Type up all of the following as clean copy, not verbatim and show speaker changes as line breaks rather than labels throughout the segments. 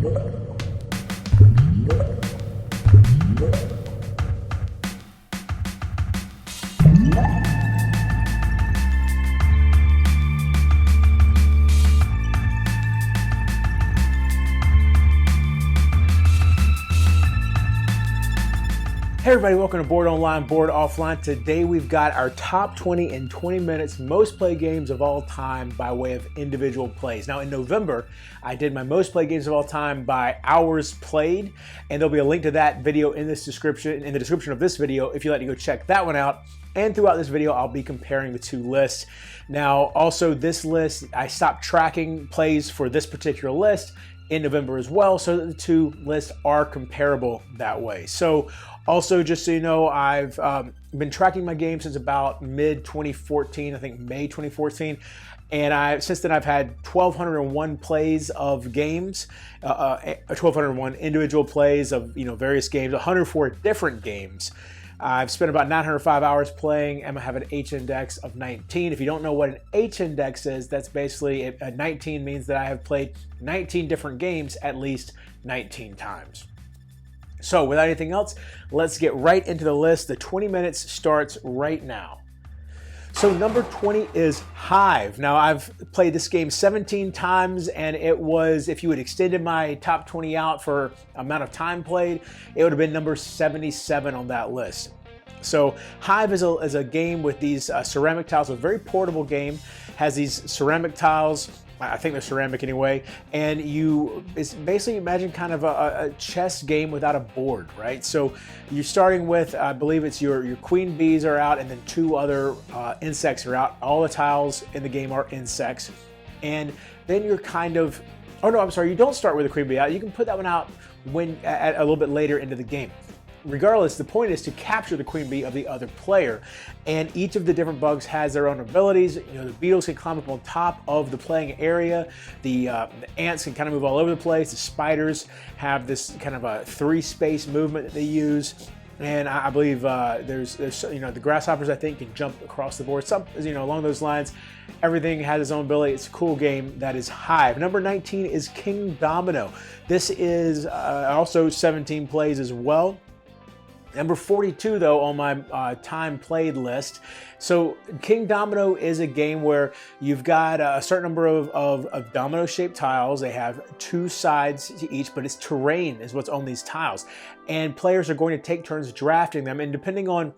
Hey everybody, welcome to Board Online, Board Offline. Today we've got our top 20 in 20 minutes most played games of all time by way of individual plays. Now in November, I did my most played games of all time by hours played, and there'll be a link to that video in the description of this video if you'd like to go check that one out. And throughout this video, I'll be comparing the two lists. Now also this list, I stopped tracking plays for this particular list in November as well, so that the two lists are comparable that way. So also, just so you know, I've been tracking my game since about mid-2014, I think May 2014, and since then I've had 1,201 plays of games, 1,201 individual plays of various games, 104 different games. I've spent about 905 hours playing, and I have an H-index of 19. If you don't know what an H-index is, that's basically, 19 means that I have played 19 different games at least 19 times. So without anything else, let's get right into the list. The 20 minutes starts right now. So number 20 is Hive. Now I've played this game 17 times, and it was, if you had extended my top 20 out for amount of time played, it would have been number 77 on that list. So Hive is a game with these ceramic tiles, a very portable game, has these ceramic tiles. I think they're ceramic anyway, and it's basically, imagine kind of a chess game without a board, right? So you're starting with, I believe it's your queen bees are out, and then two other insects are out. All the tiles in the game are insects, and then you're kind of, oh no, I'm sorry, you don't start with a queen bee out. You can put that one out at a little bit later into the game. Regardless, the point is to capture the queen bee of the other player, and each of the different bugs has their own abilities. The beetles can climb up on top of the playing area. The ants can kind of move all over the place. The spiders have this kind of a 3-space movement that they use, and I believe there's the grasshoppers, I think, can jump across the board. Some along those lines. Everything has its own ability. It's a cool game. That is Hive. Number 19 is King Domino. This is also 17 plays as well. Number 42, though, on my time played list. So King Domino is a game where you've got a certain number of domino-shaped tiles. They have 2 sides to each, but it's terrain is what's on these tiles. And players are going to take turns drafting them. And depending on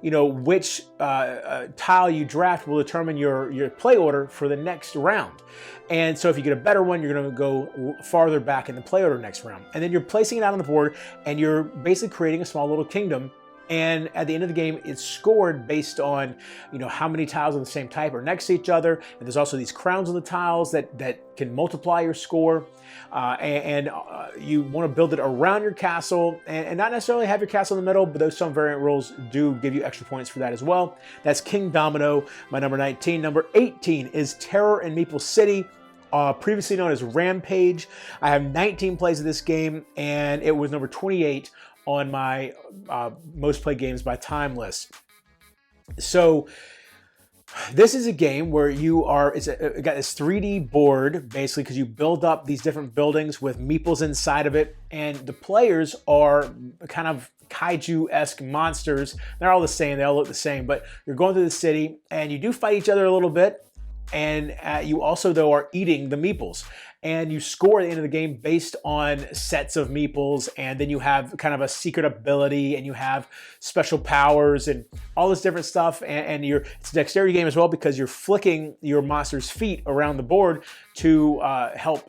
which tile you draft will determine your play order for the next round. And so if you get a better one, you're going to go farther back in the play order next round. And then you're placing it out on the board, and you're basically creating a small little kingdom. And at the end of the game, it's scored based on how many tiles of the same type are next to each other. And there's also these crowns on the tiles that can multiply your score. You want to build it around your castle, and not necessarily have your castle in the middle, but those some variant rules do give you extra points for that as well. That's King Domino, my number 19. Number 18 is Terror in Meeple City. Previously known as Rampage. I have 19 plays of this game, and it was number 28 on my most played games by time list. So this is a game where it's got this 3D board, basically, because you build up these different buildings with meeples inside of it, and the players are kind of kaiju-esque monsters. They're all the same, they all look the same, but you're going through the city, and you do fight each other a little bit, and you also, though, are eating the meeples. And you score at the end of the game based on sets of meeples, and then you have kind of a secret ability, and you have special powers and all this different stuff. And it's a dexterity game as well, because you're flicking your monster's feet around the board to help.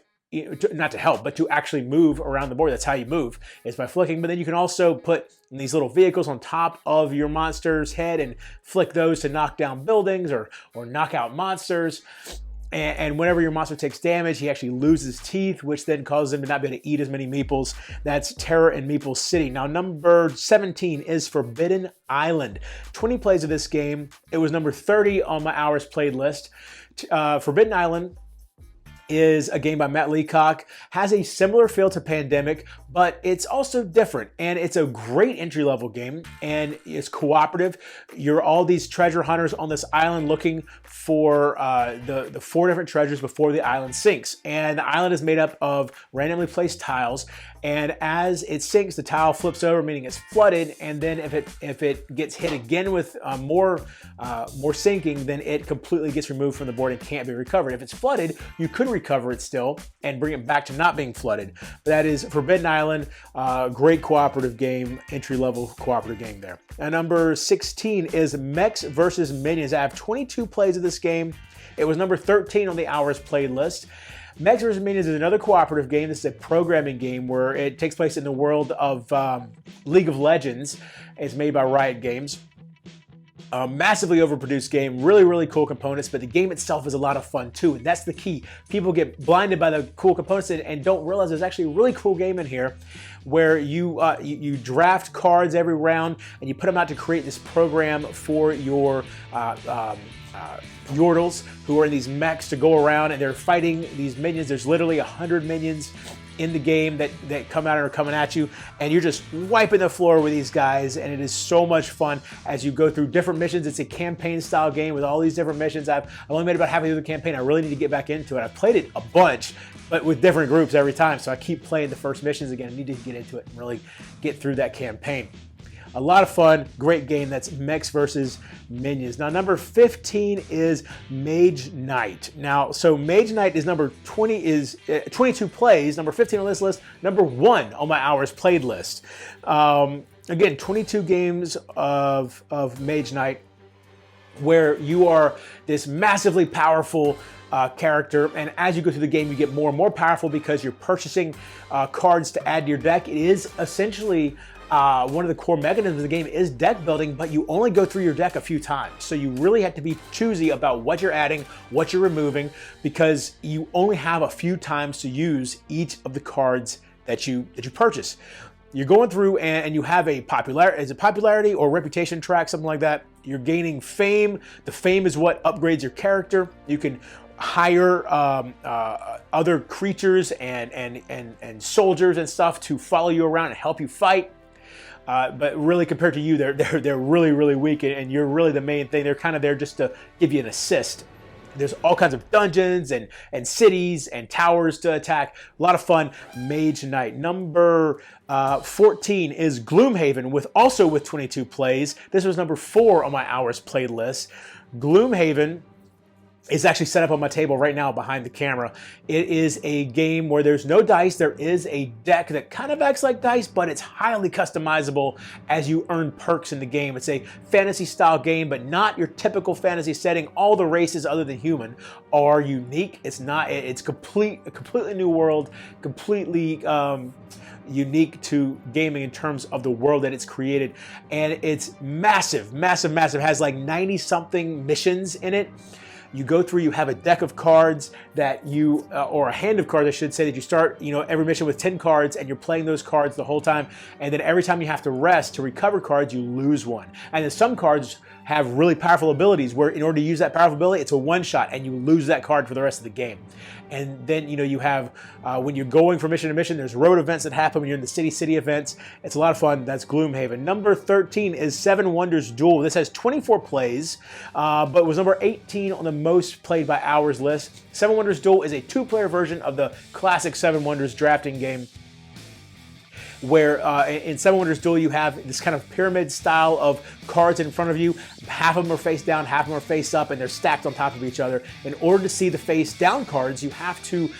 Not to help, but to actually move around the board. That's how you move, is by flicking. But then you can also put these little vehicles on top of your monster's head and flick those to knock down buildings or knock out monsters. And whenever your monster takes damage, he actually loses teeth, which then causes him to not be able to eat as many meeples. That's Terror in Meeple City. Now, number 17 is Forbidden Island. 20 plays of this game. It was number 30 on my hours played list. Forbidden Island is a game by Matt Leacock. Has a similar feel to Pandemic, but it's also different, and it's a great entry-level game, and it's cooperative. You're all these treasure hunters on this island looking for the 4 different treasures before the island sinks, and the island is made up of randomly placed tiles, and as it sinks, the tile flips over, meaning it's flooded, and then if it gets hit again with more sinking, then it completely gets removed from the board and can't be recovered. If it's flooded, you could recover it still and bring it back to not being flooded. But that is Forbidden Island, great cooperative game, entry-level cooperative game there. And number 16 is Mechs versus Minions. I have 22 plays of this game. It was number 13 on the hours played list. Mechs vs. Minions is another cooperative game. This is a programming game where it takes place in the world of League of Legends. It's made by Riot Games. A massively overproduced game, really, really cool components, but the game itself is a lot of fun too, and that's the key. People get blinded by the cool components and don't realize there's actually a really cool game in here where you draft cards every round and you put them out to create this program for your Yordles, who are in these mechs, to go around and they're fighting these minions. There's literally 100 minions in the game that come out and are coming at you, and you're just wiping the floor with these guys, and it is so much fun as you go through different missions. It's a campaign style game with all these different missions. I've only made about halfway through the campaign. I really need to get back into it. I've played it a bunch, but with different groups every time, so I keep playing the first missions again. I need to get into it and really get through that campaign. A lot of fun, great game. That's Mechs versus Minions. Now, number 15 is Mage Knight. Now, so Mage Knight is number 20, is 22 plays, number 15 on this list, number 1 on my hours played list. Again, 22 games of Mage Knight, where you are this massively powerful character, and as you go through the game, you get more and more powerful because you're purchasing cards to add to your deck. It is essentially one of the core mechanisms of the game is deck building, but you only go through your deck a few times. So you really have to be choosy about what you're adding, what you're removing, because you only have a few times to use each of the cards that you purchase. You're going through and you have a popularity or reputation track, something like that. You're gaining fame. The fame is what upgrades your character. You can hire other creatures and soldiers and stuff to follow you around and help you fight. But really, compared to you, they're really, really weak, and you're really the main thing. They're kind of there just to give you an assist. There's all kinds of dungeons and cities and towers to attack. A lot of fun. Mage Knight. Number 14 is Gloom Haven, also with 22 plays. This was number 4 on my hours played list. Gloom Haven is actually set up on my table right now behind the camera. It is a game where there's no dice. There is a deck that kind of acts like dice, but it's highly customizable as you earn perks in the game. It's a fantasy style game, but not your typical fantasy setting. All the races other than human are unique. It's a completely new world, completely unique to gaming in terms of the world that it's created. And it's massive, massive, massive. It has like 90 something missions in it. You go through, you have a deck of cards that you, or a hand of cards, I should say, that you start, every mission with 10 cards, and you're playing those cards the whole time. And then every time you have to rest to recover cards, you lose one. And then some cards have really powerful abilities where in order to use that powerful ability, it's a one-shot, and you lose that card for the rest of the game. And then, you have, when you're going from mission to mission, there's road events that happen when you're in the city events. It's a lot of fun. That's Gloom Haven. Number 13 is Seven Wonders Duel. This has 24 plays, but was number 18 on the most played by hours list. Seven Wonders Duel is a 2-player version of the classic Seven Wonders drafting game, where in Seven Wonders Duel you have this kind of pyramid style of cards in front of you. Half of them are face down, half of them are face up, and they're stacked on top of each other. In order to see the face down cards, you have to,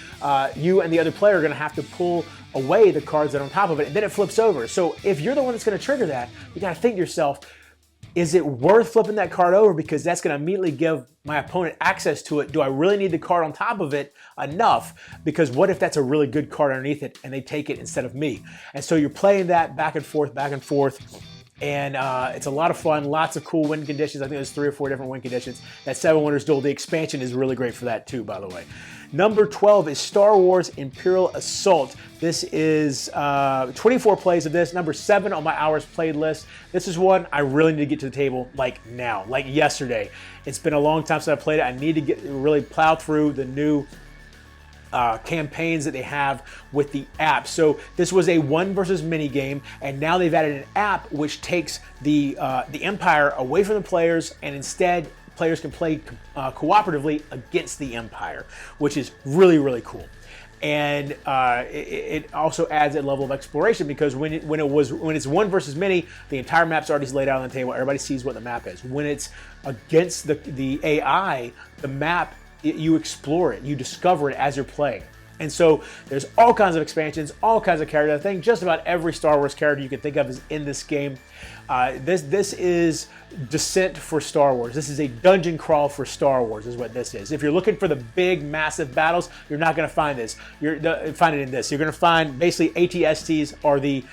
you and the other player are going to have to pull away the cards that are on top of it, and then it flips over. So if you're the one that's going to trigger that, you got to think to yourself, is it worth flipping that card over? Because that's going to immediately give my opponent access to it. Do I really need the card on top of it enough? Because what if that's a really good card underneath it and they take it instead of me? And so you're playing that back and forth, and it's a lot of fun. Lots of cool win conditions. I think there's 3 or 4 different win conditions. That Seven Wonders Duel, the expansion is really great for that too, by the way. Number 12 is Star Wars Imperial Assault. This is 24 plays of this. Number 7 on my hours played list. This is one I really need to get to the table like now, like yesterday. It's been a long time since I played it. I need to really plow through the new campaigns that they have with the app. So this was a one versus mini game, and now they've added an app which takes the Empire away from the players, and instead players can play cooperatively against the Empire, which is really, really cool. And it also adds a level of exploration, because when it's one versus many, the entire map's already laid out on the table. Everybody sees what the map is. When it's against the AI, the map, you explore it, you discover it as you're playing. And so there's all kinds of expansions, all kinds of characters. I think just about every Star Wars character you can think of is in this game. This is Descent for Star Wars. This is a dungeon crawl for Star Wars is what this is. If you're looking for the big, massive battles, you're not going to find this. Find it in this. You're going to find basically ATSTs are the...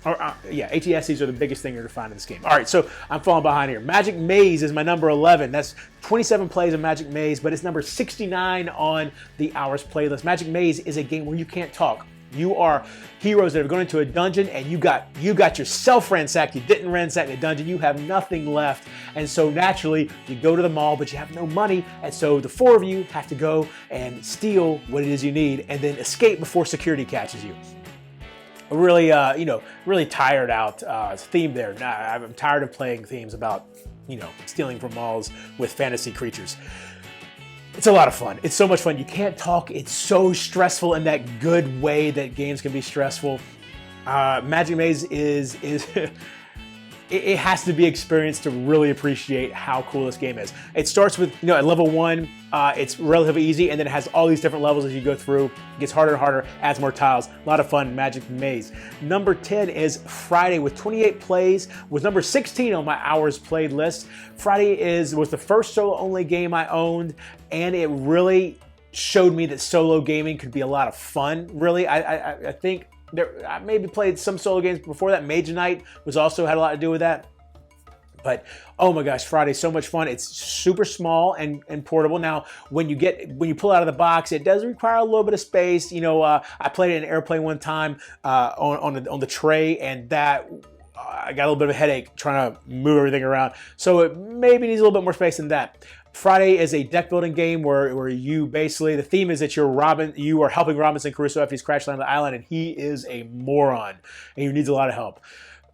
ATSCs are the biggest thing you're going to find in this game. All right, so I'm falling behind here. Magic Maze is my number 11. That's 27 plays of Magic Maze, but it's number 69 on the Hours playlist. Magic Maze is a game where you can't talk. You are heroes that have gone into a dungeon, and you got yourself ransacked. You didn't ransack the dungeon. You have nothing left. And so naturally, you go to the mall, but you have no money. And so the four of you have to go and steal what it is you need, and then escape before security catches you. Really, really tired out theme there. I'm tired of playing themes about, stealing from malls with fantasy creatures. It's a lot of fun. It's so much fun. You can't talk. It's so stressful in that good way that games can be stressful. Magic Maze is it has to be experienced to really appreciate how cool this game is. It starts with, at level 1, it's relatively easy, and then it has all these different levels as you go through. It gets harder and harder, adds more tiles. A lot of fun, Magic Maze. Number 10 is Friday with 28 plays, was number 16 on my hours played list. Friday was the first solo-only game I owned, and it really showed me that solo gaming could be a lot of fun, really. I think I maybe played some solo games before that. Mage Knight had a lot to do with that. But oh my gosh, Friday's so much fun. It's super small and portable. Now, when you pull it out of the box, it does require a little bit of space. I played it in an airplane one time on the tray, and that I got a little bit of a headache trying to move everything around. So it maybe needs a little bit more space than that. Friday is a deck building game where you basically, the theme is that you are helping Robinson Crusoe after he's crash landed on the island, and he is a moron and he needs a lot of help.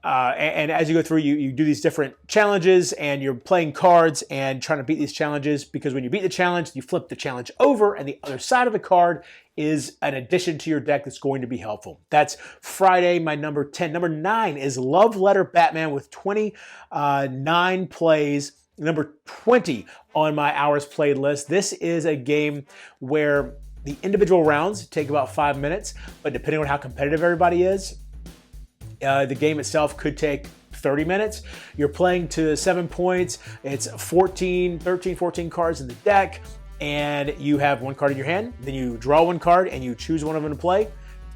And as you go through, you do these different challenges, and you're playing cards and trying to beat these challenges, because when you beat the challenge, you flip the challenge over, and the other side of the card is an addition to your deck that's going to be helpful. That's Friday, my number 10. Number 9 is Love Letter Batman with 29 plays. Number 20 on my hours played list. This is a game where the individual rounds take about 5 minutes, but depending on how competitive everybody is, the game itself could take 30 minutes. You're playing to 7 points. It's 13, 14 cards in the deck, and you have one card in your hand. Then you draw one card, and you choose one of them to play,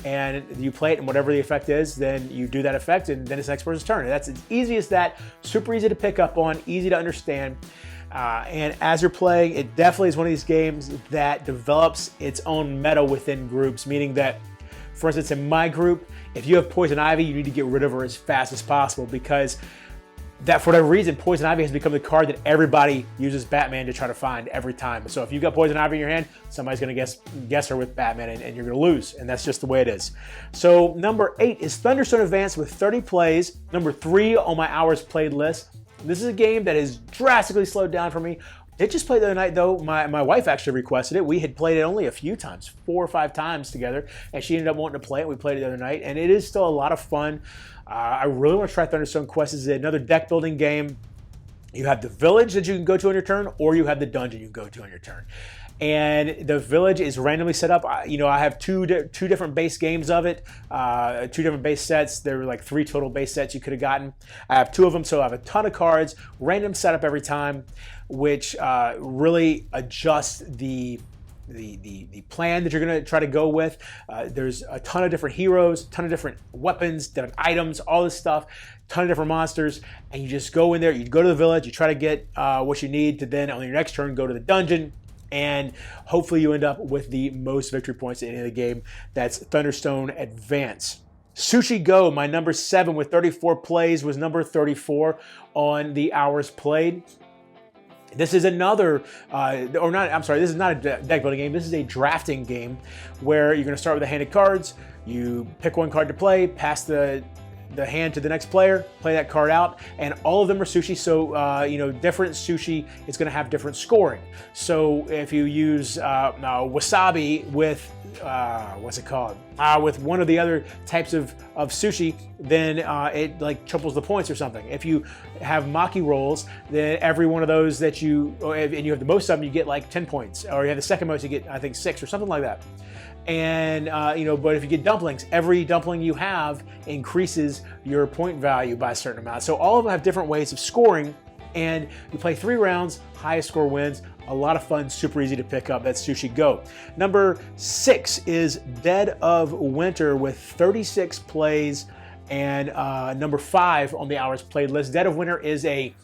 and you play it, and whatever the effect is, then you do that effect, and then it's the next person's turn. And that's as easy as that. Super easy to pick up on, easy to understand. And as you're playing, it definitely is one of these games that develops its own meta within groups, meaning that, for instance, in my group, if you have Poison Ivy, you need to get rid of her as fast as possible, because that, for whatever reason, Poison Ivy has become the card that everybody uses Batman to try to find every time. So if you've got Poison Ivy in your hand, somebody's going to guess her with Batman, and you're going to lose, and that's just the way it is. So number 8 is Thunderstone Advance with 30 plays. Number 3 on my hours played list. This is a game that has drastically slowed down for me. Did just play the other night, though. My wife actually requested it. We had played it only a few times, 4 or 5 times together, and she ended up wanting to play it. We played it the other night, and it is still a lot of fun. I really want to try Thunderstone Quest. This is another deck building game. You have the village that you can go to on your turn, or you have the dungeon you can go to on your turn. And the village is randomly set up. I have two different base games of it, 2 different base sets. There were like 3 total base sets you could have gotten. I have 2 of them, so I have a ton of cards, random setup every time, which really adjusts the plan that you're going to try to go with. There's a ton of different heroes, a ton of different weapons, different items, all this stuff, a ton of different monsters, and you just go in there, you go to the village, you try to get what you need to then on your next turn go to the dungeon, and hopefully you end up with the most victory points in the game. That's Thunderstone Advance. Sushi Go, my number 7 with 34 plays, was number 34 on the hours played. This is another, this is not a deck building game. This is a drafting game where you're going to start with a hand of cards. You pick one card to play, pass the hand to the next player, play that card out, and all of them are sushi. So, different sushi is going to have different scoring. So if you use wasabi with, with one of the other types of sushi, then it like triples the points or something. If you have maki rolls, then every one of those and you have the most of them, you get like 10 points. Or you have the second most, you get, I think, 6 or something like that. And, but if you get dumplings, every dumpling you have increases your point value by a certain amount. So all of them have different ways of scoring, and you play 3 rounds, highest score wins. A lot of fun, super easy to pick up. That's Sushi Go. Number 6 is Dead of Winter with 36 plays, and number 5 on the hours played list. Dead of Winter is a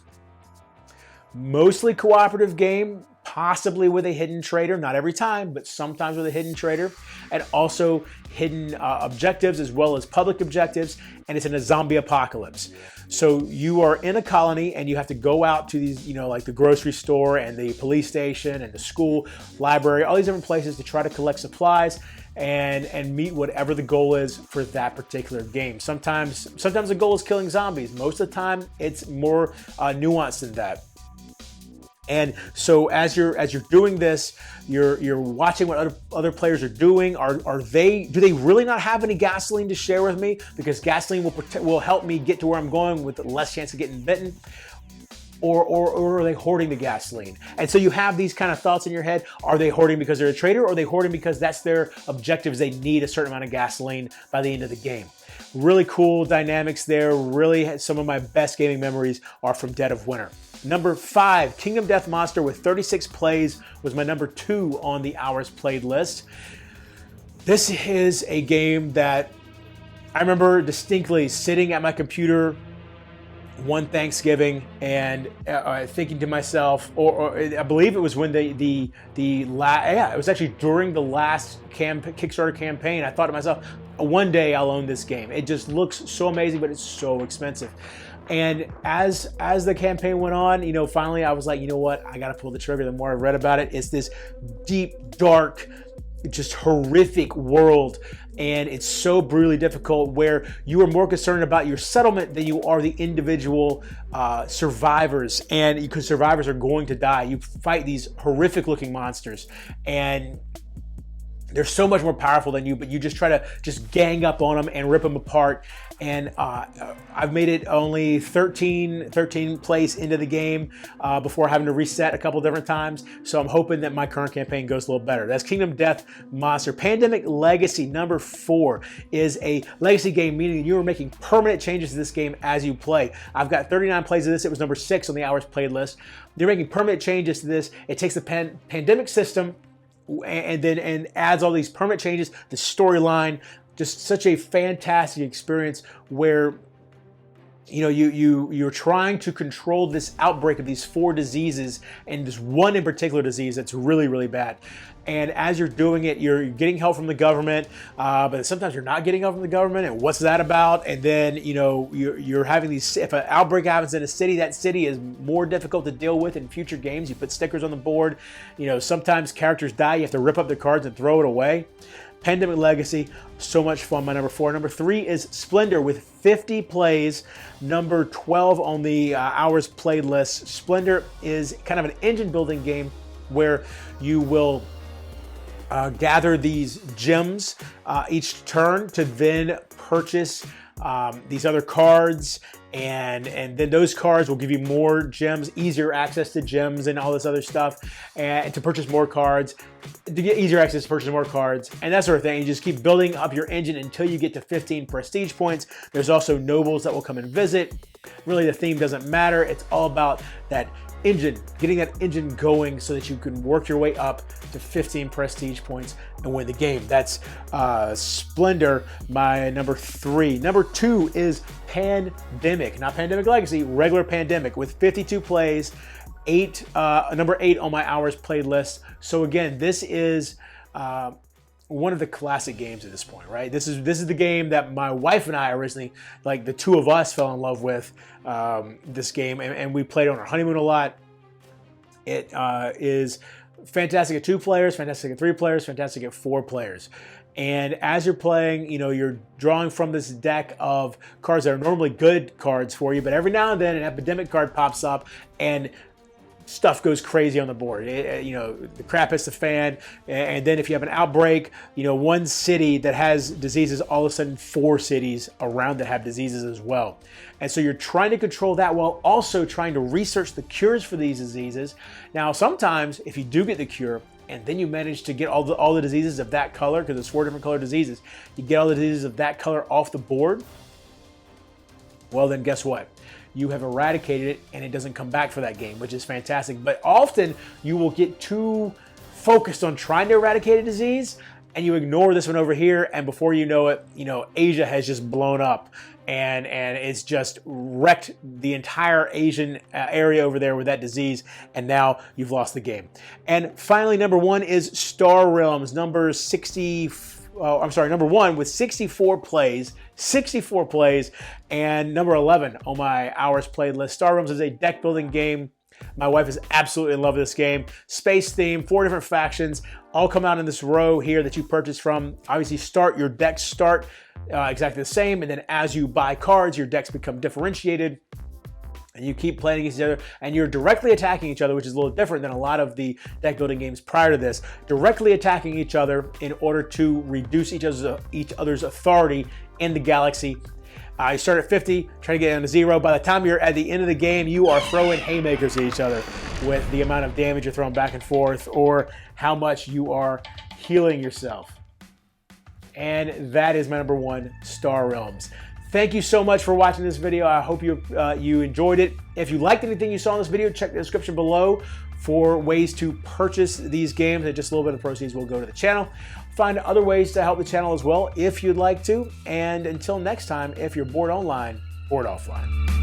mostly cooperative game, possibly with a hidden trader, not every time, but sometimes with a hidden trader, and also hidden objectives as well as public objectives, and it's in a zombie apocalypse. So you are in a colony and you have to go out to these, like the grocery store and the police station and the school, library, all these different places to try to collect supplies and meet whatever the goal is for that particular game. Sometimes the goal is killing zombies. Most of the time, it's more nuanced than that. And so as you're doing this, you're watching what other players are doing. Do they really not have any gasoline to share with me? Because gasoline will help me get to where I'm going with less chance of getting bitten. Or are they hoarding the gasoline? And so you have these kind of thoughts in your head. Are they hoarding because they're a trader, or are they hoarding because that's their objectives? They need a certain amount of gasoline by the end of the game. Really cool dynamics there. Really, some of my best gaming memories are from Dead of Winter. Number 5, Kingdom Death Monster with 36 plays was my number 2 on the hours played list. This is a game that I remember distinctly sitting at my computer one Thanksgiving and thinking to myself, or I believe it was when it was actually during the last Kickstarter campaign. I thought to myself, one day I'll own this game. It just looks so amazing, but it's so expensive. And as the campaign went on, finally I was like, you know what? I got to pull the trigger. The more I read about it, it's this deep, dark, just horrific world. And it's so brutally difficult where you are more concerned about your settlement than you are the individual survivors. And because survivors are going to die, you fight these horrific looking monsters. And they're so much more powerful than you, but you just try to just gang up on them and rip them apart. And I've made it only 13 plays into the game before having to reset a couple different times. So I'm hoping that my current campaign goes a little better. That's Kingdom Death Monster. Pandemic Legacy, number 4, is a legacy game, meaning you are making permanent changes to this game as you play. I've got 39 plays of this. It was number 6 on the hours played list. You're making permanent changes to this. It takes the pandemic system and adds all these permanent changes, the storyline, just such a fantastic experience where you're trying to control this outbreak of these 4 diseases, and this one in particular disease that's really, really bad. And as you're doing it, you're getting help from the government, but sometimes you're not getting help from the government, and what's that about? And then you're having these, if an outbreak happens in a city, that city is more difficult to deal with in future games. You put stickers on the board, sometimes characters die, you have to rip up the cards and throw it away. Pandemic Legacy, so much fun, my number 4. Number 3 is Splendor with 50 plays, number 12 on the hours played list. Splendor is kind of an engine building game where you will gather these gems each turn to then purchase these other cards, and then those cards will give you more gems, easier access to gems and all this other stuff, and to purchase more cards, to get easier access to purchase more cards, and that sort of thing. You just keep building up your engine until you get to 15 prestige points. There's also nobles that will come and visit. Really, the theme doesn't matter. It's all about that engine, getting that engine going so that you can work your way up to 15 prestige points and win the game. That's Splendor, my number 3. Number 2 is Pandemic, not Pandemic Legacy, regular Pandemic with 52 plays, number 8 on my hours played list. So again, this is one of the classic games at this point, right? This is the game that my wife and I originally, like the two of us, fell in love with this game, and we played on our honeymoon a lot. It is fantastic at 2 players, fantastic at 3 players, fantastic at 4 players. And as you're playing, you know, you're drawing from this deck of cards that are normally good cards for you, but every now and then an epidemic card pops up and stuff goes crazy on the board. You know, the crap hits the fan, and then if you have an outbreak, you know, one city that has diseases, all of a sudden 4 cities around that have diseases as well. And so you're trying to control that while also trying to research the cures for these diseases. Now, sometimes if you do get the cure, and then you manage to get all the diseases of that color, because there's 4 different color diseases, you get all the diseases of that color off the board, well then guess what? You have eradicated it and it doesn't come back for that game, which is fantastic. But often you will get too focused on trying to eradicate a disease and you ignore this one over here, and before you know it, you know, Asia has just blown up and it's just wrecked the entire Asian area over there with that disease, and now you've lost the game. And finally, number 1 is Star Realms, number 1 with 64 plays, and number 11 on my hours played list. Star Realms is a deck building game. My wife is absolutely in love with this game. Space theme, 4 different factions, all come out in this row here that you purchase from. Obviously, your decks start exactly the same, and then as you buy cards, your decks become differentiated. And you keep playing against each other, and you're directly attacking each other, which is a little different than a lot of the deck building games prior to this. Directly attacking each other in order to reduce each other's authority in the galaxy. You start at 50, try to get down to 0. By the time you're at the end of the game, you are throwing haymakers at each other with the amount of damage you're throwing back and forth, or how much you are healing yourself. And that is my number 1, Star Realms. Thank you so much for watching this video. I hope you enjoyed it. If you liked anything you saw in this video, check the description below for ways to purchase these games, and just a little bit of proceeds will go to the channel. Find other ways to help the channel as well if you'd like to. And until next time, if you're bored online, bored offline.